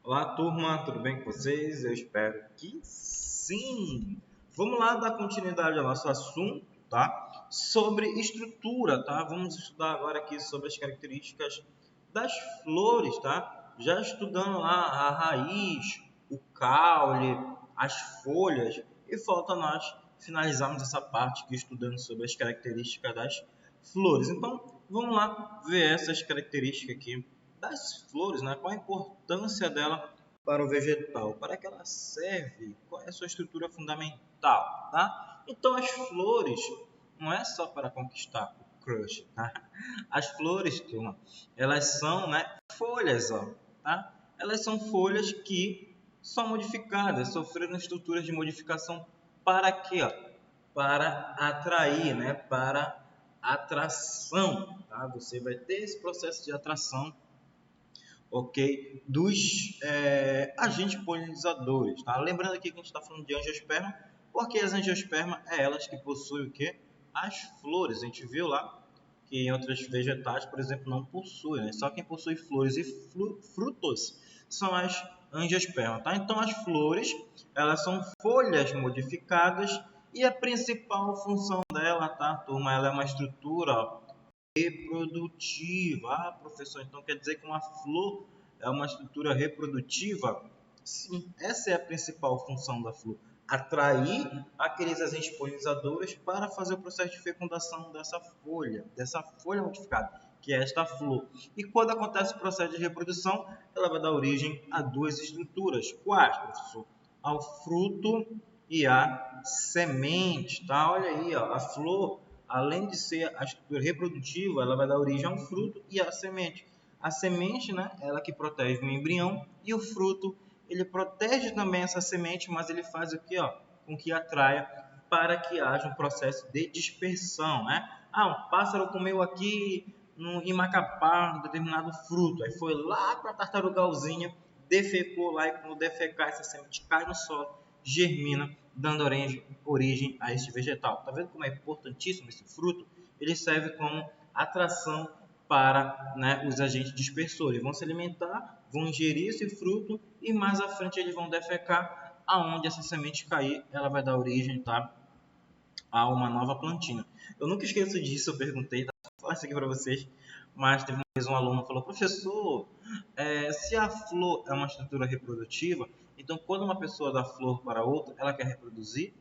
Olá, turma, tudo bem com vocês? Eu espero que sim! Vamos lá dar continuidade ao nosso assunto, tá? Sobre estrutura, tá? Vamos estudar agora aqui sobre as características das flores, tá? Já estudando lá a raiz, o caule, as folhas, e falta nós finalizarmos essa parte aqui estudando sobre as características das flores. Então, vamos lá ver essas características aqui das flores, né? Qual a importância dela para o vegetal, para que ela serve, qual é a sua estrutura fundamental, tá? Então as flores não é só para conquistar o crush, tá? As flores, turma, elas são, né, folhas, ó, tá? Elas são folhas que são modificadas, sofreram estruturas de modificação para quê, ó? Para atrair, né? Para atração, tá? Você vai ter esse processo de atração, ok, dos agentes polinizadores, tá? Lembrando aqui que a gente está falando de angiosperma, porque as angiospermas é elas que possuem o quê? As flores. A gente viu lá que em outros vegetais, por exemplo, não possuem, né? Só quem possui flores e frutos são as angiospermas, tá? Então as flores, elas são folhas modificadas e a principal função dela, tá, turma? Ela é uma estrutura reprodutiva. Ah, professor, então quer dizer que uma flor é uma estrutura reprodutiva? Sim, essa é a principal função da flor. Atrair aqueles agentes polinizadores para fazer o processo de fecundação dessa folha modificada, que é esta flor. E quando acontece o processo de reprodução, ela vai dar origem a duas estruturas. Quais, professor? Ao fruto e à semente, tá? Olha aí, ó, a flor, além de ser a estrutura reprodutiva, ela vai dar origem ao fruto e à semente. A semente, né, ela que protege o embrião, e o fruto, ele protege também essa semente, mas ele faz o quê, ó? Com que atraia para que haja um processo de dispersão, né? Ah, um pássaro comeu aqui em Macapá um determinado fruto, aí foi lá para a tartarugalzinha, defecou lá, e quando defecar, essa semente cai no solo, germina, dando origem a este vegetal. Tá vendo como é importantíssimo esse fruto? Ele serve como atração para, né, os agentes dispersores. Vão se alimentar, vão ingerir esse fruto e mais à frente eles vão defecar. Aonde essa semente cair, ela vai dar origem, tá, a uma nova plantinha. Eu nunca esqueço disso, eu perguntei, tá? Vou falar isso aqui para vocês, mas teve uma vez um aluno que falou: professor, se a flor é uma estrutura reprodutiva, então quando uma pessoa dá flor para outra, ela quer reproduzir?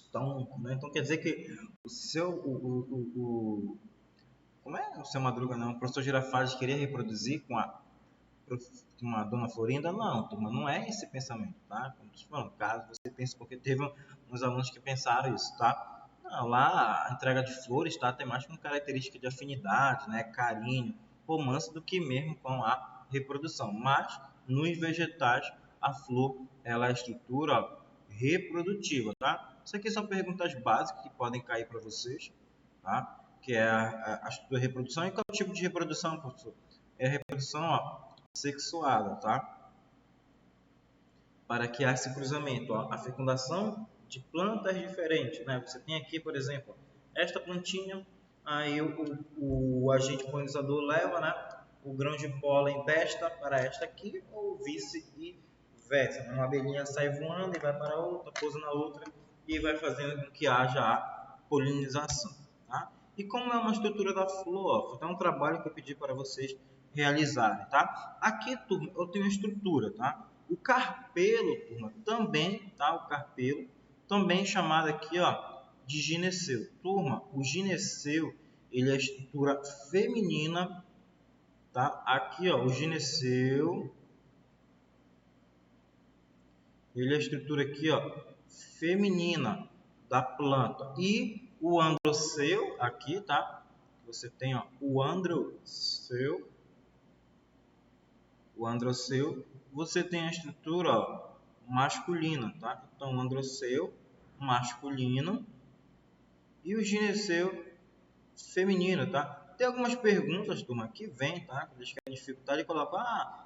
Então, né? Então quer dizer que o seu, como é o seu Madruga, não? O professor Girafales queria reproduzir com a dona Florinda? Não, turma, não é esse pensamento, tá? Como estou falando, caso você pense, porque teve uns alunos que pensaram isso, tá? Não, lá a entrega de flores, tá? Tem mais como característica de afinidade, né? Carinho, romance, do que mesmo com a reprodução. Mas nos vegetais a flor, ela é a estrutura reprodutiva, tá? Isso aqui são perguntas básicas que podem cair para vocês, tá? Que é a estrutura de reprodução. E qual é o tipo de reprodução, professor? É a reprodução, ó, sexuada, tá? Para que haja esse cruzamento, ó, a fecundação de plantas diferentes, né? Você tem aqui, por exemplo, esta plantinha, aí o agente polinizador leva, né, o grão de pólen desta para esta aqui, ou vice-versa. Uma abelhinha sai voando e vai para outra, pousa na outra e vai fazendo com que haja a polinização, tá? E como é uma estrutura da flor, é um trabalho que eu pedi para vocês realizarem, tá? Aqui, turma, eu tenho a estrutura, tá? O carpelo, turma, também, tá? O carpelo, também chamado aqui, ó, de gineceu. Turma, o gineceu, ele é a estrutura feminina, tá? Aqui, ó, o gineceu, ele é a estrutura aqui, ó, feminina da planta. E o androceu, aqui, tá? Você tem, ó, o androceu, você tem a estrutura, ó, masculina, tá? Então, o androceu masculino e o gineceu feminino, tá? Tem algumas perguntas, turma, que vem, tá? Que eles querem dificultar e colocam,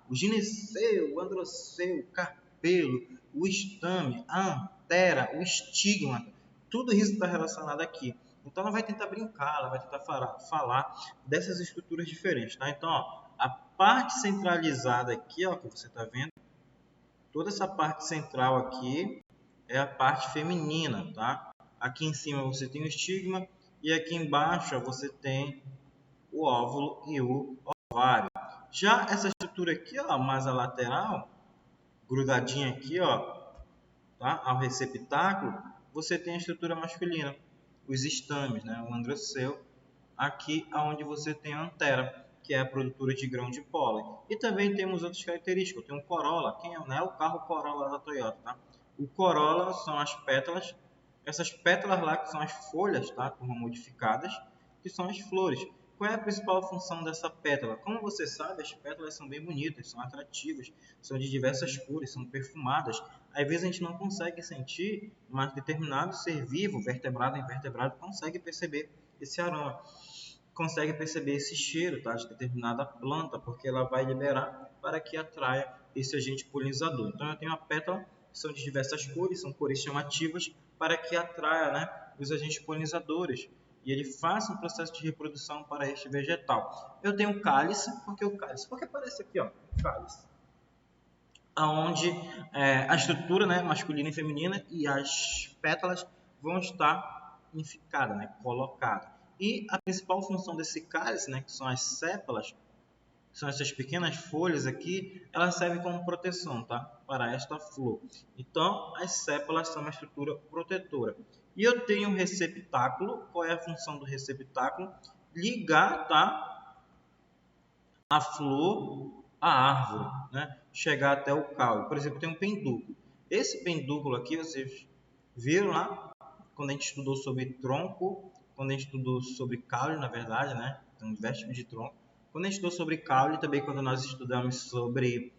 o gineceu, o androceu, o carpelo, o estame, a antera, o estigma, tudo isso está relacionado aqui. Então ela vai tentar brincar, ela vai tentar falar dessas estruturas diferentes, tá? Então, ó, a parte centralizada aqui, ó, que você está vendo, toda essa parte central aqui é a parte feminina, tá? Aqui em cima você tem o estigma e aqui embaixo ó, você tem o óvulo e o ovário. Já essa estrutura aqui, ó, mais a lateral, grudadinha aqui, ó, tá? Ao receptáculo, você tem a estrutura masculina, os estames, né? O androceu, aqui aonde você tem a antera, que é a produtora de grão de pólen. E também temos outras características. Tem um Corolla, quem é, né? O carro Corolla da Toyota, tá? O Corolla são as pétalas, essas pétalas lá que são as folhas, tá? Modificadas, que são as flores. Qual é a principal função dessa pétala? Como você sabe, as pétalas são bem bonitas, são atrativas, são de diversas cores, são perfumadas. Às vezes a gente não consegue sentir, mas determinado ser vivo, vertebrado e invertebrado, consegue perceber esse aroma, consegue perceber esse cheiro, tá, de determinada planta, porque ela vai liberar para que atraia esse agente polinizador. Então eu tenho a pétala, que são de diversas cores, são cores chamativas, para que atraia, né, os agentes polinizadores e ele faça um processo de reprodução para este vegetal. Eu tenho o cálice, porque aparece aqui, ó, cálice, aonde a estrutura, né, masculina e feminina e as pétalas vão estar unificadas, né, colocadas. E a principal função desse cálice, né, que são as sépalas, que são essas pequenas folhas aqui, elas servem como proteção, tá, para esta flor. Então, as sépalas são uma estrutura protetora. E eu tenho um receptáculo. Qual é a função do receptáculo? Ligar, tá, a flor à árvore, né? Chegar até o caule. Por exemplo, tem um pendúculo. Esse pendúculo aqui, vocês viram lá, quando a gente estudou sobre tronco, quando a gente estudou sobre caule, na verdade, né? Tem diversos tipos de tronco. Quando a gente estudou sobre caule, também quando nós estudamos sobre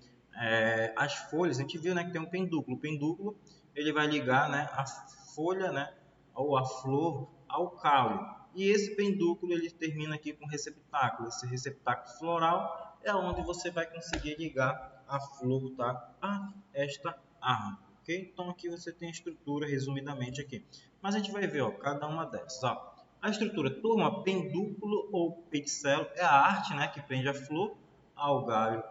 as folhas, a gente viu, né, que tem um pendúculo. O pendúculo, ele vai ligar, né, a folha, né, ou a flor ao caule. E esse pendúculo ele termina aqui com receptáculo. Esse receptáculo floral é onde você vai conseguir ligar a flor, tá, a esta árvore. Okay? Então aqui você tem a estrutura resumidamente aqui. Mas a gente vai ver, ó, cada uma dessas. Ó. A estrutura, turma, pendúculo ou pedicelo é a arte, né, que prende a flor ao galho,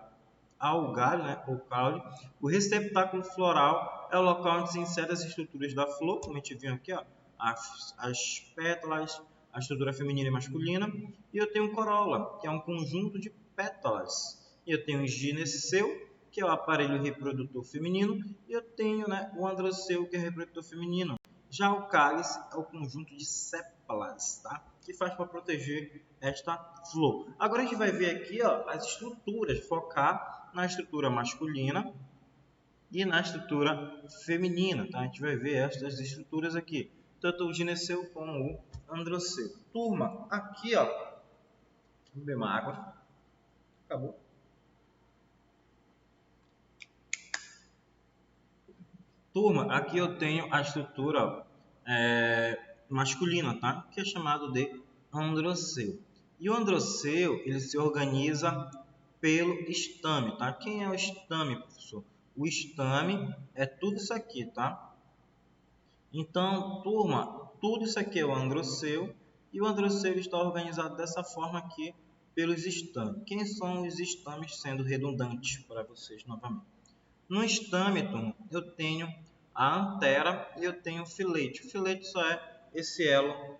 né, ou caule. O receptáculo floral é o local onde se inserem as estruturas da flor, como a gente viu aqui, ó, as pétalas, a estrutura feminina e masculina. E eu tenho corola, que é um conjunto de pétalas. E eu tenho o gineceu, que é o aparelho reprodutor feminino. E eu tenho, né, o androceu, que é o reprodutor feminino. Já o cálice é o conjunto de sépalas, tá? Que faz para proteger esta flor. Agora a gente vai ver aqui, ó, as estruturas, focar na estrutura masculina e na estrutura feminina, tá? A gente vai ver estas estruturas aqui, tanto o gineceu como o androceu. Turma, aqui, ó, vamos beber uma água. Acabou. Turma, aqui eu tenho a estrutura masculina, tá? Que é chamado de androceu. E o androceu, ele se organiza pelo estame, tá? Quem é o estame, professor? O estame é tudo isso aqui, tá? Então, turma, tudo isso aqui é o androceu e o androceu está organizado dessa forma aqui pelos estames. Quem são os estames, sendo redundante para vocês novamente? No estame, turma, eu tenho a antera e eu tenho o filete. O filete só é esse elo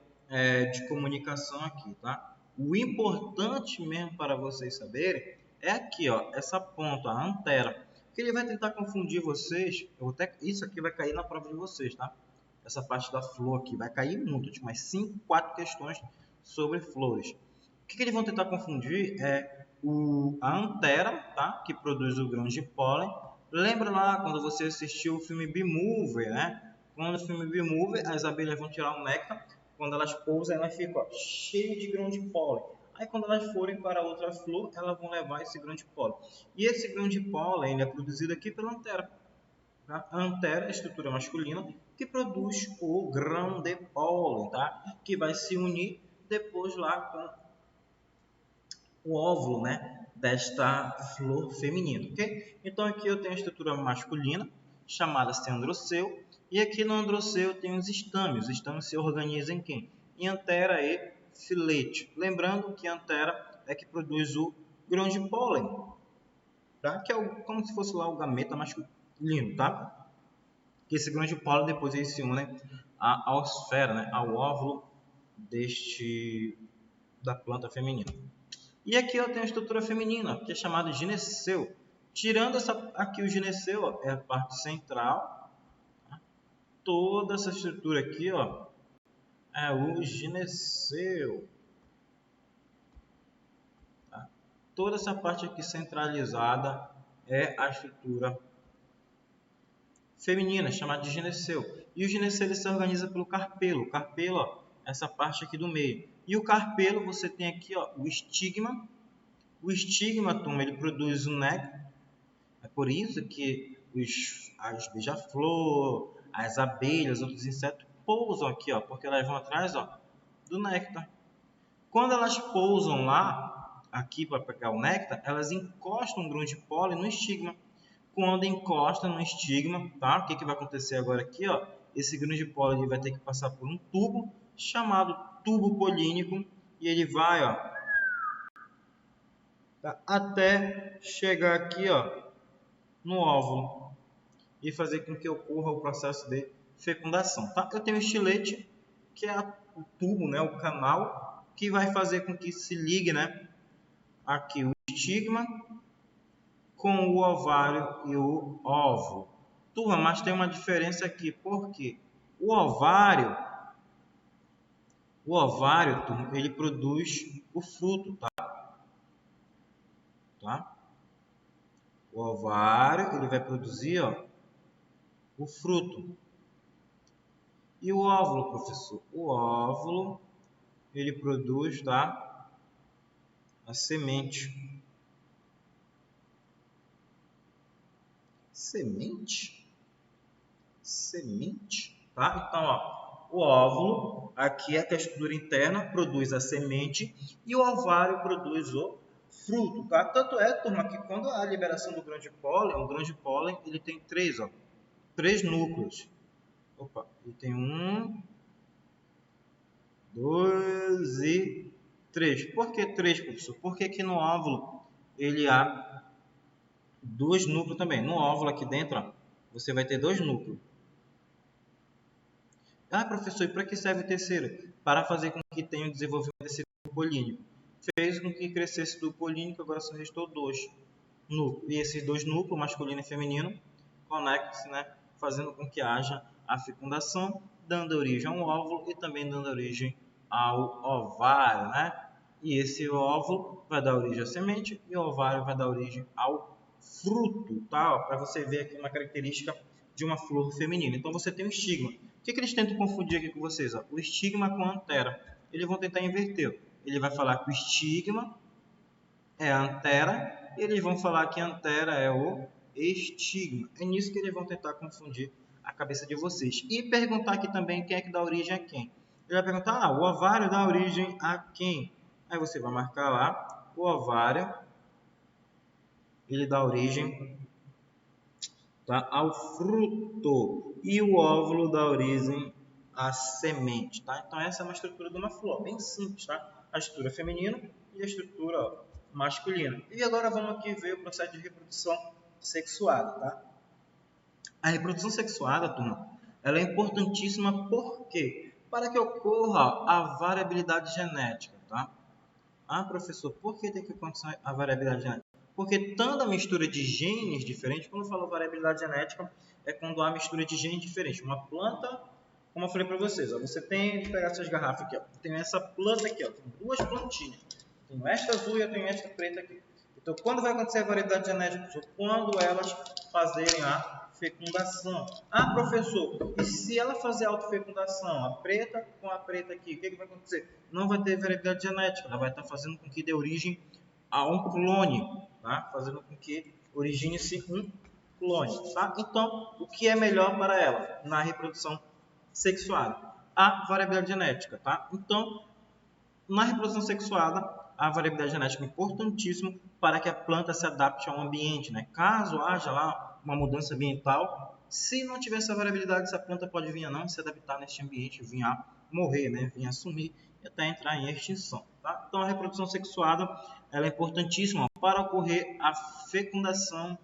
de comunicação aqui, tá? O importante mesmo para vocês saberem é aqui, ó, essa ponta, a antera. Que ele vai tentar confundir vocês. Isso aqui vai cair na prova de vocês, tá? Essa parte da flor aqui vai cair muito, tipo, mais 5, 4 questões sobre flores. O que eles vão tentar confundir é a antera, tá? Que produz o grão de pólen. Lembra lá quando você assistiu o filme Bee-Movie, né? Quando o filme Bee-Movie, as abelhas vão tirar o néctar. Quando elas pousam, elas ficam cheias de grão de pólen. Aí quando elas forem para outra flor, elas vão levar esse grão de pólen. E esse grão de pólen ele é produzido aqui pela antera. Tá? A antera é a estrutura masculina que produz o grão de pólen, tá? Que vai se unir depois lá com o óvulo, né, desta flor feminina, ok? Então aqui eu tenho a estrutura masculina, chamada androceu, e aqui no androceu eu tenho os estames. Os estames se organizam em quem? e Anthera e filete. Lembrando que Anthera é que produz o grão de pólen, tá? Que é como se fosse lá o gameta masculino, tá? Que esse grão de pólen depois eles se unem à osfera, né? Ao óvulo da planta feminina. E aqui eu tenho a estrutura feminina, que é chamada de gineceu. Tirando aqui o gineceu, ó, é a parte central. Tá? Toda essa estrutura aqui, ó, é o gineceu. Tá? Toda essa parte aqui centralizada é a estrutura feminina, chamada de gineceu. E o gineceu ele se organiza pelo carpelo. O carpelo, ó, essa parte aqui do meio. E o carpelo, você tem aqui, ó, o estigma. O estigma, turma, ele produz o néctar. É por isso que as beija-flor, as abelhas, outros insetos pousam aqui, ó, porque elas vão atrás, ó, do néctar. Quando elas pousam lá, aqui para pegar o néctar, elas encostam um grão de pólen no estigma. Quando encosta no estigma, tá? O que vai acontecer agora aqui, ó? Esse grão de pólen vai ter que passar por um tubo chamado tubo polínico e ele vai, ó, tá? Até chegar aqui, ó, no óvulo e fazer com que ocorra o processo de fecundação, tá? Eu tenho o estilete, que é o tubo, né, o canal, que vai fazer com que se ligue, né, aqui o estigma com o ovário e o óvulo. Turma, mas tem uma diferença aqui, porque o ovário, turma, ele produz o fruto, tá? O ovário, ele vai produzir, ó, o fruto. E o óvulo, professor? O óvulo, ele produz, tá, a semente. Semente? Semente? Tá? Então, ó, o óvulo, aqui a textura interna produz a semente e o ovário produz o fruto, tá? Tanto é, turma, que quando há a liberação do grão de pólen, o grão de pólen, ele tem três núcleos. Opa, ele tem 1, 2 e 3. Por que 3, professor? Porque aqui no óvulo ele há 2 núcleos também. No óvulo aqui dentro, ó, você vai ter 2 núcleos. Ah, professor, e para que serve o terceiro? Para fazer com que tenha o desenvolvimento desse tubo polínico. Fez com que crescesse o tubo polínico, agora só restou 2 núcleos. E esses 2 núcleos, masculino e feminino, conectam-se, né, fazendo com que haja a fecundação, dando origem a um óvulo e também dando origem ao ovário, né? E esse óvulo vai dar origem à semente e o ovário vai dar origem ao fruto, tá? Para você ver aqui uma característica de uma flor feminina. Então você tem um estigma. O que eles tentam confundir aqui com vocês? Ó? O estigma com a antera. Eles vão tentar inverter. Ele vai falar que o estigma é a antera e eles vão falar que a antera é o estigma. É nisso que eles vão tentar confundir a cabeça de vocês. E perguntar aqui também quem é que dá origem a quem. Ele vai perguntar, o ovário dá origem a quem? Aí você vai marcar lá, o ovário, ele dá origem, tá, ao fruto. E o óvulo dá origem à semente, tá? Então essa é uma estrutura de uma flor, bem simples, tá? A estrutura feminina e a estrutura masculina. E agora vamos aqui ver o processo de reprodução sexuada, tá? A reprodução sexuada, turma, ela é importantíssima porque para que ocorra a variabilidade genética, tá? Ah, professor, por que tem que acontecer a variabilidade genética? Porque tanto a mistura de genes diferentes, quando eu falo variabilidade genética, é quando há mistura de genes diferentes. Uma planta, como eu falei para vocês, ó, você tem que pegar essas garrafas aqui, ó, tem essa planta aqui, ó, tem 2 plantinhas. Tenho esta azul e eu tenho esta preta aqui. Então, quando vai acontecer a variabilidade genética, professor? Quando elas fazerem a fecundação. Ah, professor, e se ela fazer a autofecundação, a preta com a preta aqui, o que vai acontecer? Não vai ter variabilidade genética, ela vai estar fazendo com que dê origem a um clone, tá? Fazendo com que origine-se um clone, tá? Então, o que é melhor para ela na reprodução sexuada? A variabilidade genética, tá? Então, na reprodução sexuada, a variabilidade genética é importantíssima para que a planta se adapte ao ambiente, né? Caso haja lá uma mudança ambiental, se não tiver essa variabilidade, essa planta pode vir a não se adaptar neste ambiente, vir a morrer, né? Vir a sumir e até entrar em extinção. Tá? Então, a reprodução sexuada ela é importantíssima para ocorrer a fecundação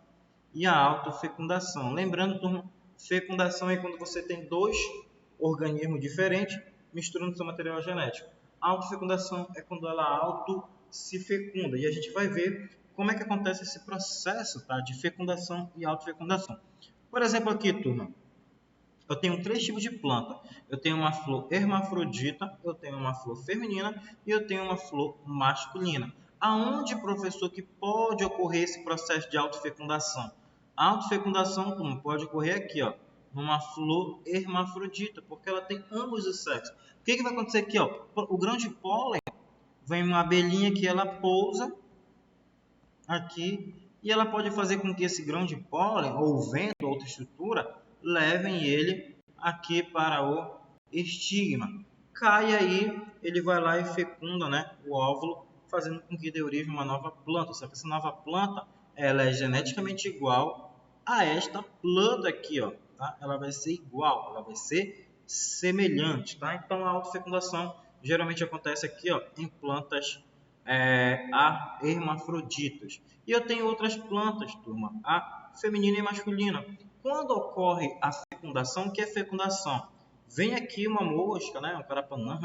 e a autofecundação. Lembrando, turma, fecundação é quando você tem dois organismos diferentes misturando seu material genético. A autofecundação é quando ela auto se fecunda. E a gente vai ver como é que acontece esse processo, tá, de fecundação e autofecundação. Por exemplo, aqui, turma, eu tenho 3 tipos de planta. Eu tenho uma flor hermafrodita, eu tenho uma flor feminina e eu tenho uma flor masculina. Aonde, professor, que pode ocorrer esse processo de autofecundação? A autofecundação, turma, pode ocorrer aqui, ó, numa flor hermafrodita, porque ela tem ambos os sexos. O que vai acontecer aqui? Ó? O grão de pólen, vem uma abelhinha que ela pousa aqui e ela pode fazer com que esse grão de pólen, ou vento, ou outra estrutura, levem ele aqui para o estigma. Cai aí, ele vai lá e fecunda, né, o óvulo, fazendo com que dê origem a uma nova planta. Só que essa nova planta ela é geneticamente igual a esta planta aqui, ó, tá? Ela vai ser igual, ela vai ser semelhante, tá? Então a autofecundação geralmente acontece aqui, ó, em plantas hermafroditas. E eu tenho outras plantas, turma, a feminina e masculina. Quando ocorre a fecundação, o que é fecundação? Vem aqui uma mosca, né? Um carapanã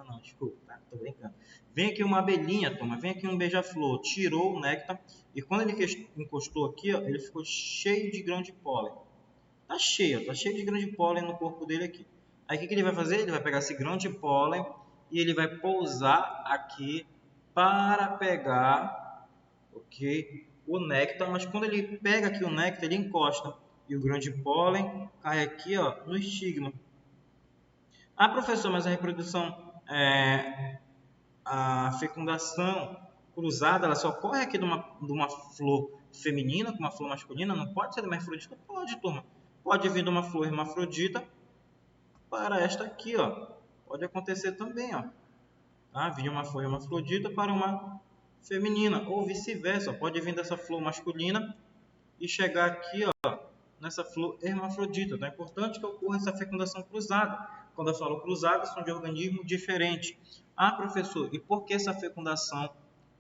não, desculpa, tá? Tô brincando. Vem aqui uma abelhinha, turma, vem aqui um beija-flor, tirou o néctar e quando ele encostou aqui, ó, ele ficou cheio de grão de pólen. Tá cheio de grão de pólen no corpo dele aqui. Aí o que ele vai fazer? Ele vai pegar esse grão de pólen e ele vai pousar aqui para pegar, ok, o néctar. Mas quando ele pega aqui o néctar, ele encosta e o grão de pólen cai aqui, ó, no estigma. Ah, professor, mas a reprodução, a fecundação cruzada, ela só ocorre aqui de uma flor feminina com uma flor masculina? Não pode ser de uma hermafrodita? Pode, turma. Pode vir de uma flor hermafrodita para esta aqui, ó. Pode acontecer também, ó. Tá? Vir uma flor hermafrodita para uma feminina, ou vice-versa. Pode vir dessa flor masculina e chegar aqui, ó, nessa flor hermafrodita. Então é importante que ocorra essa fecundação cruzada. Quando eu falo cruzada, são de organismos diferentes. Ah, professor, e por que essa fecundação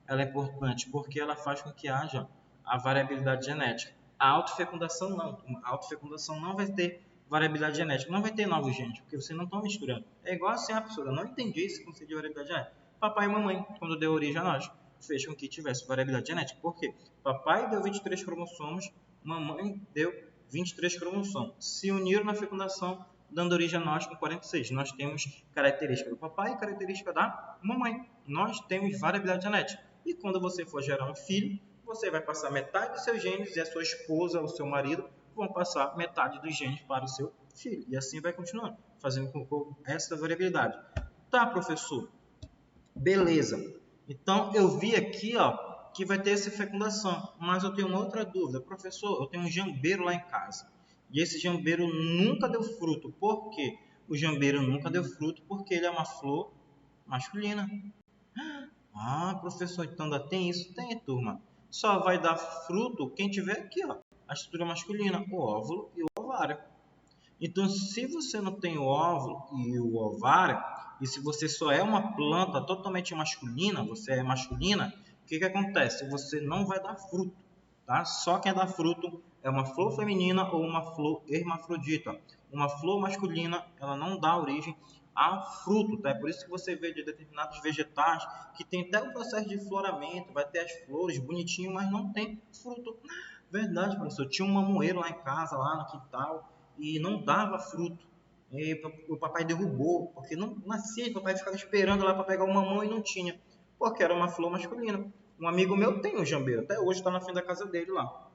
ela é importante? Porque ela faz com que haja a variabilidade genética. A autofecundação não. A autofecundação não vai ter variabilidade genética. Não vai ter novos genes, porque vocês não estão misturando. É igual assim, a pessoa, eu não entendi esse conceito de variabilidade genética. Papai e mamãe, quando deu origem a nós, fez com que tivesse variabilidade genética. Por quê? Papai deu 23 cromossomos, mamãe deu 23 cromossomos. Se uniram na fecundação, dando origem a nós com 46. Nós temos característica do papai e característica da mamãe. Nós temos variabilidade genética. E quando você for gerar um filho, você vai passar metade dos seus genes e a sua esposa ou seu marido vão passar metade dos genes para o seu filho. E assim vai continuando, fazendo com essa variabilidade. Tá, professor? Beleza. Então, eu vi aqui, ó, que vai ter essa fecundação. Mas eu tenho uma outra dúvida. Professor, eu tenho um jambeiro lá em casa. E esse jambeiro nunca deu fruto. Por quê? O jambeiro nunca deu fruto porque ele é uma flor masculina. Ah, professor, então ainda tem isso? Tem, turma. Só vai dar fruto quem tiver aqui, ó, a estrutura masculina, o óvulo e o ovário. Então, se você não tem o óvulo e o ovário, e se você só é uma planta totalmente masculina, você é masculina, o que acontece? Você não vai dar fruto, tá? Só quem dá fruto é uma flor feminina ou uma flor hermafrodita. Uma flor masculina, ela não dá origem a fruto, tá? É por isso que você vê de determinados vegetais que tem até o processo de floramento, vai ter as flores bonitinho, mas não tem fruto. Verdade, professor. Tinha um mamoeiro lá em casa, lá no quintal, e não dava fruto. E o papai derrubou, porque não nascia, o papai ficava esperando lá para pegar o mamão e não tinha, porque era uma flor masculina. Um amigo meu tem um jambeiro, até hoje está na frente da casa dele lá.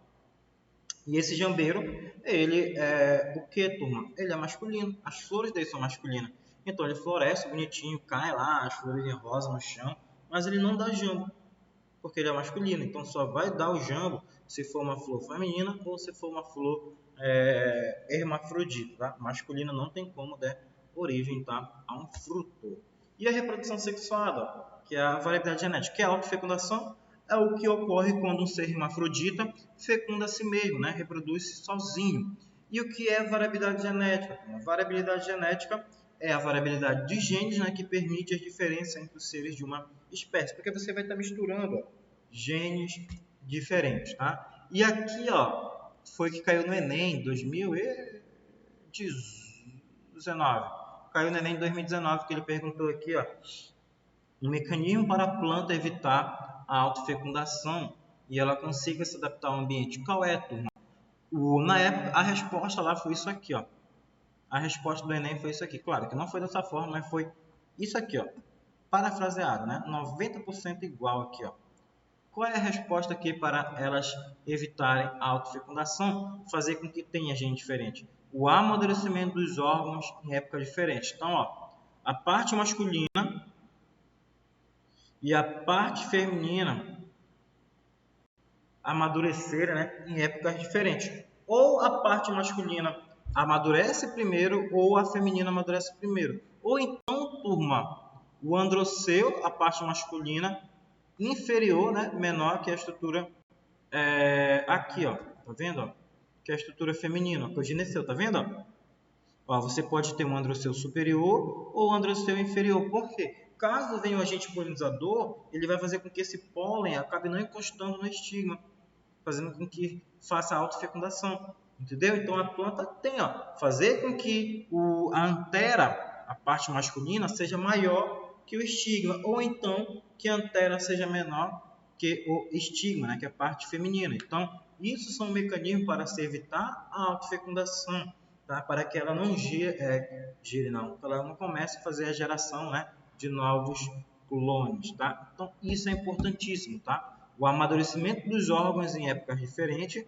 E esse jambeiro, ele é o que, turma? Ele é masculino, as flores dele são masculinas. Então ele floresce bonitinho, cai lá, as flores rosas no chão, mas ele não dá jambo, porque ele é masculino. Então só vai dar o jambo se for uma flor feminina ou se for uma flor hermafrodita, tá? Masculina não tem como dar origem, tá, a um fruto. E a reprodução sexuada, que é a variabilidade genética, que é a autofecundação, é o que ocorre quando um ser hermafrodita fecunda a si mesmo, né? Reproduz-se sozinho. E o que é variabilidade genética? A variabilidade genética é a variabilidade de genes, né, que permite a diferença entre os seres de uma espécie, porque você vai estar misturando, ó, genes diferentes, tá? E aqui, ó, foi que caiu no Enem 2019. Caiu no Enem 2019, que ele perguntou aqui, ó, um mecanismo para a planta evitar a autofecundação e ela consiga se adaptar ao ambiente. Qual é, turma? Na época, a resposta lá foi isso aqui, ó. A resposta do Enem foi isso aqui. Claro que não foi dessa forma, mas foi isso aqui, ó. Parafraseado, né? 90% igual aqui, ó. Qual é a resposta aqui para elas evitarem a autofecundação? Fazer com que tenha gene diferente. O amadurecimento dos órgãos em épocas diferentes. Então, ó, a parte masculina e a parte feminina amadurecerem, né, em épocas diferentes. Ou a parte masculina amadurece primeiro ou a feminina amadurece primeiro. Ou então, turma, o androceu, a parte masculina, inferior, né, menor que a estrutura aqui, ó, tá vendo? Ó? Que é a estrutura feminina, que é o gineceu, tá vendo? Ó, você pode ter um androceu superior ou um androceu inferior. Por quê? Caso venha um agente polinizador, ele vai fazer com que esse pólen acabe não encostando no estigma, fazendo com que faça a autofecundação. Entendeu? Então a planta tem, ó, fazer com que a antera, a parte masculina, seja maior que o estigma, ou então que a antera seja menor que o estigma, né, que é a parte feminina. Então, isso são mecanismos para se evitar a autofecundação, tá? Para que ela não gire não, que ela não comece a fazer a geração, né, de novos clones, tá? Então, isso é importantíssimo, tá? O amadurecimento dos órgãos em épocas diferentes,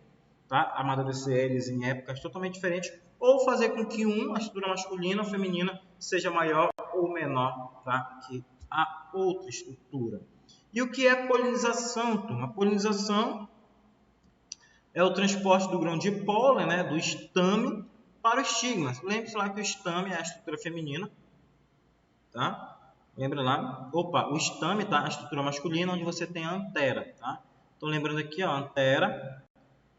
tá? Amadurecer eles em épocas totalmente diferentes, ou fazer com que a estrutura masculina ou feminina seja maior ou menor, tá? Que a outra estrutura. E o que é polinização, turma? A polinização é o transporte do grão de pólen, né, do estame para o estigma. Lembre-se lá que o estame é a estrutura feminina, tá? Lembra lá? Opa, o estame, tá? A estrutura masculina, onde você tem a antera, tá? Então, lembrando aqui, ó, a antera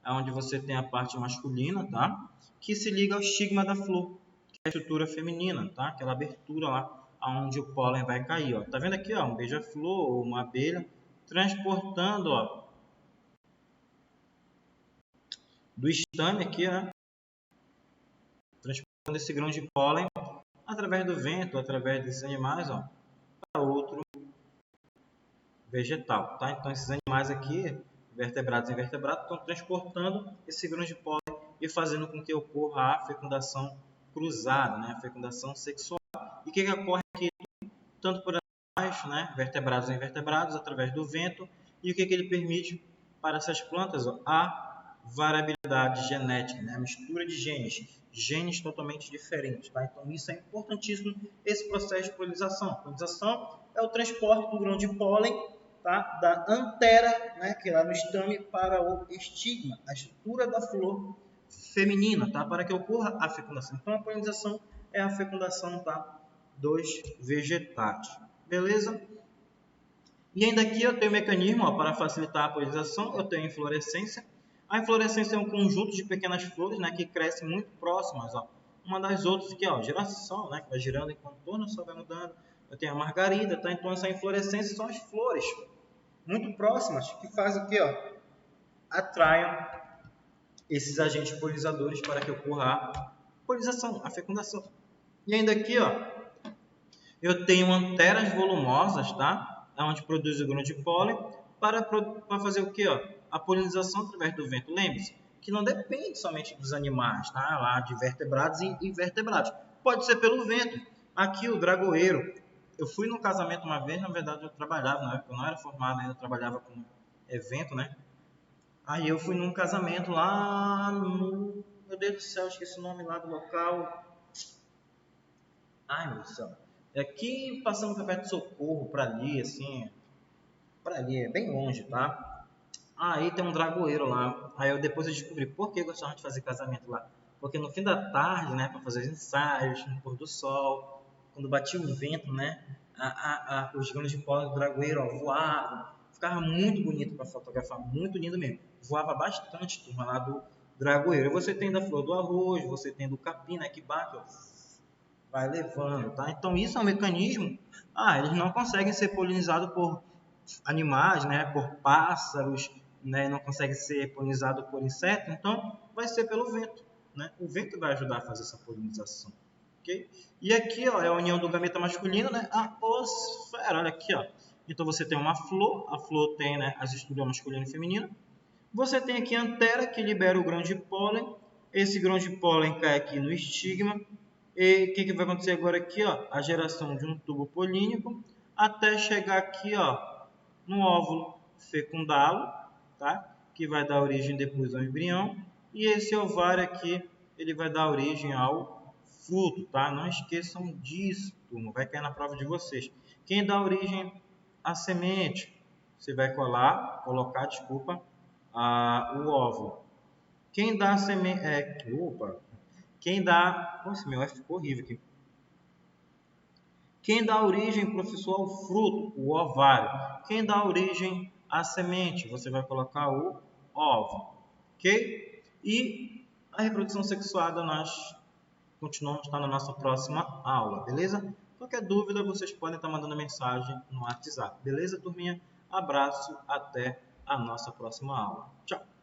é onde você tem a parte masculina, tá? Que se liga ao estigma da flor, que é a estrutura feminina, tá? Aquela abertura lá, onde o pólen vai cair, ó. Tá vendo aqui, ó, um beija-flor ou uma abelha transportando, ó, do estame aqui, né? Transportando esse grão de pólen através do vento, através desses animais, ó, para outro vegetal, tá? Então esses animais aqui, vertebrados e invertebrados, estão transportando esse grão de pólen e fazendo com que ocorra a fecundação cruzada, né? A fecundação sexual. E o que ocorre aqui? Tanto por animais, né? Vertebrados e invertebrados, através do vento. E o que ele permite para essas plantas? Ó, a variabilidade genética, né? A mistura de genes totalmente diferentes, tá? Então isso é importantíssimo, esse processo de polinização. A polinização é o transporte do grão de pólen, tá? Da antera, né, que é lá no estame, para o estigma, a estrutura da flor feminina, tá? Para que ocorra a fecundação. Então a polinização é a fecundação, tá, dos vegetais. Beleza? E ainda aqui eu tenho um mecanismo, ó, para facilitar a polinização, eu tenho a inflorescência. A inflorescência é um conjunto de pequenas flores, né, que crescem muito próximas, ó, uma das outras aqui, ó, girassol, né, que vai girando em contorno, só vai mudando. Eu tenho a margarida, tá? Então essa inflorescência são as flores muito próximas que fazem o quê, ó? Atraiam esses agentes polinizadores para que ocorra a polinização, a fecundação. E ainda aqui, ó, eu tenho anteras volumosas, tá? Onde produz o grão de pólen para fazer o quê, ó? A polinização através do vento. Lembre-se que não depende somente dos animais, tá? Lá de vertebrados e invertebrados. Pode ser pelo vento. Aqui o dragoeiro. Eu fui num casamento uma vez, na verdade eu trabalhava, na época eu não era formado ainda, eu trabalhava com evento, né? Aí eu fui num casamento lá no... Meu Deus do céu, esqueci o nome lá do local. Ai, meu Deus do céu. É aqui passando por perto de Socorro, pra ali, assim. Pra ali, é bem longe, tá? Aí tem um dragoeiro lá. Aí depois eu descobri por que eu gostava de fazer casamento lá. Porque no fim da tarde, né, para fazer os ensaios, no pôr do sol, quando batia o vento, né, os grãos de pólen do dragoeiro, ó, voavam. Ficava muito bonito para fotografar, muito lindo mesmo. Voava bastante, turma, lá do dragoeiro. Você tem da flor do arroz, você tem do capim, né, que bate, ó, vai levando, tá? Então isso é um mecanismo. Eles não conseguem ser polinizados por animais, né? Por pássaros, né? Não conseguem ser polinizados por insetos, então vai ser pelo vento, né? O vento vai ajudar a fazer essa polinização, ok? E aqui, ó, é a união do gameta masculino, né? A osfera, olha aqui, ó. Então você tem uma flor, a flor tem, né, as estruturas masculina e feminina. Você tem aqui a antera, que libera o grão de pólen. Esse grão de pólen cai aqui no estigma. E o que vai acontecer agora aqui? Ó? A geração de um tubo polínico até chegar aqui, ó, no óvulo fecundá-lo, tá? Que vai dar origem depois ao embrião. E esse ovário aqui, ele vai dar origem ao fruto, tá? Não esqueçam disso, turma. Vai cair na prova de vocês. Quem dá origem à semente? Você vai colocar, desculpa, o óvulo. Quem dá semente. Quem dá. Nossa, meu F ficou horrível aqui. Quem dá origem, professor, ao fruto? O ovário. Quem dá origem à semente? Você vai colocar o óvulo. Ok? E a reprodução sexuada nós continuamos na nossa próxima aula, beleza? Qualquer dúvida, vocês podem estar mandando mensagem no WhatsApp. Beleza, turminha? Abraço, até a nossa próxima aula. Tchau!